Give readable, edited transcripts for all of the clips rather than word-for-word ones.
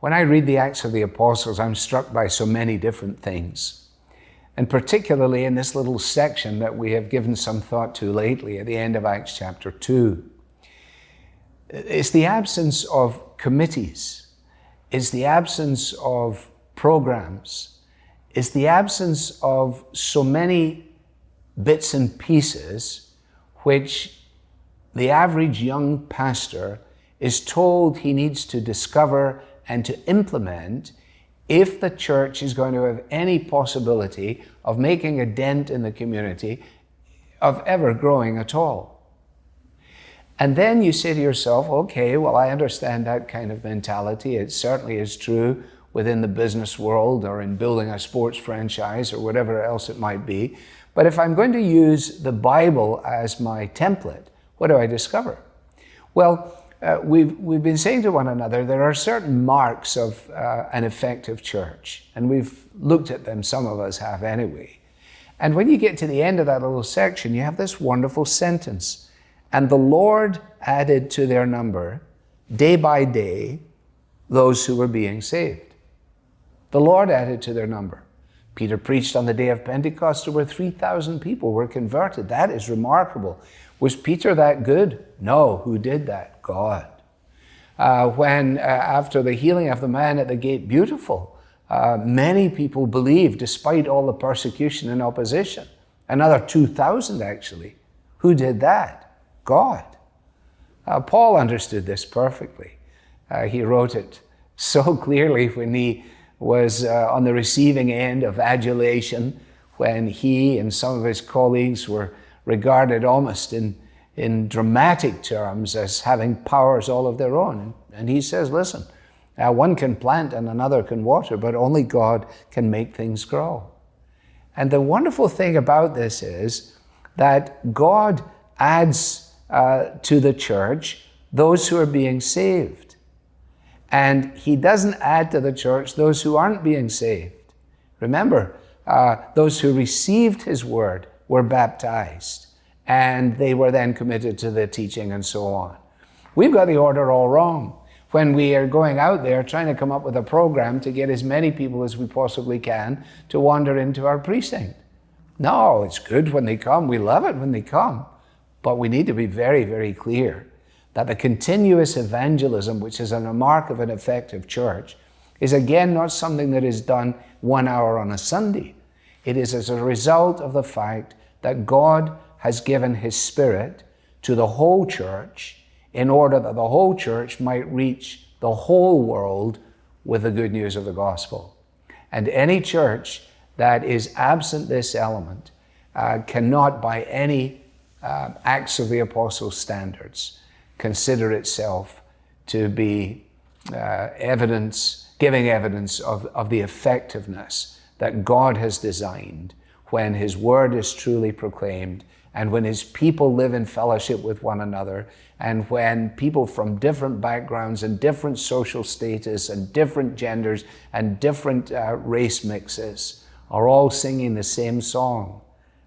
When I read the Acts of the Apostles, I'm struck by so many different things. And particularly in this little section that we have given some thought to lately at the end of Acts chapter 2. It's the absence of committees. It's the absence of programs. It's the absence of so many bits and pieces which the average young pastor is told he needs to discover and to implement if the church is going to have any possibility of making a dent in the community, of ever growing at all. And then you say to yourself, okay, well, I understand that kind of mentality. It certainly is true within the business world or in building a sports franchise or whatever else it might be. But if I'm going to use the Bible as my template, what do I discover? Well, we've been saying to one another, there are certain marks of an effective church, and we've looked at them, some of us have anyway. And when you get to the end of that little section, you have this wonderful sentence, and the Lord added to their number, day by day, those who were being saved. The Lord added to their number. Peter preached on the day of Pentecost, over 3,000 people were converted. That is remarkable. Was Peter that good? No. Who did that? God. When after the healing of the man at the gate beautiful, many people believed despite all the persecution and opposition. Another 2,000 actually. Who did that? God. Paul understood this perfectly. He wrote it so clearly when he was on the receiving end of adulation, when he and some of his colleagues were regarded almost in dramatic terms as having powers all of their own. And he says, listen, one can plant and another can water, but only God can make things grow. And the wonderful thing about this is that God adds to the church those who are being saved. And he doesn't add to the church those who aren't being saved. Remember, those who received his word were baptized, and they were then committed to the teaching and so on. We've got the order all wrong when we are going out there trying to come up with a program to get as many people as we possibly can to wander into our precinct. No, it's good when they come. We love it when they come. But we need to be very, very clear that the continuous evangelism, which is a mark of an effective church, is again not something that is done 1 hour on a Sunday. It is as a result of the fact that God has given his Spirit to the whole church in order that the whole church might reach the whole world with the good news of the gospel. And any church that is absent this element cannot, by any Acts of the Apostles standards, consider itself to be giving evidence of the effectiveness that God has designed when his word is truly proclaimed and when his people live in fellowship with one another, and when people from different backgrounds and different social status and different genders and different race mixes are all singing the same song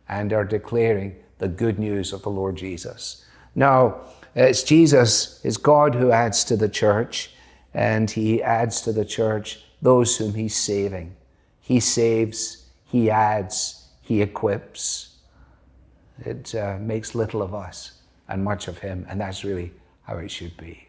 and are declaring the good news of the Lord Jesus. Now, it's Jesus, it's God who adds to the church, and he adds to the church those whom he's saving. He saves, he adds, he equips. It makes little of us and much of him, and that's really how it should be.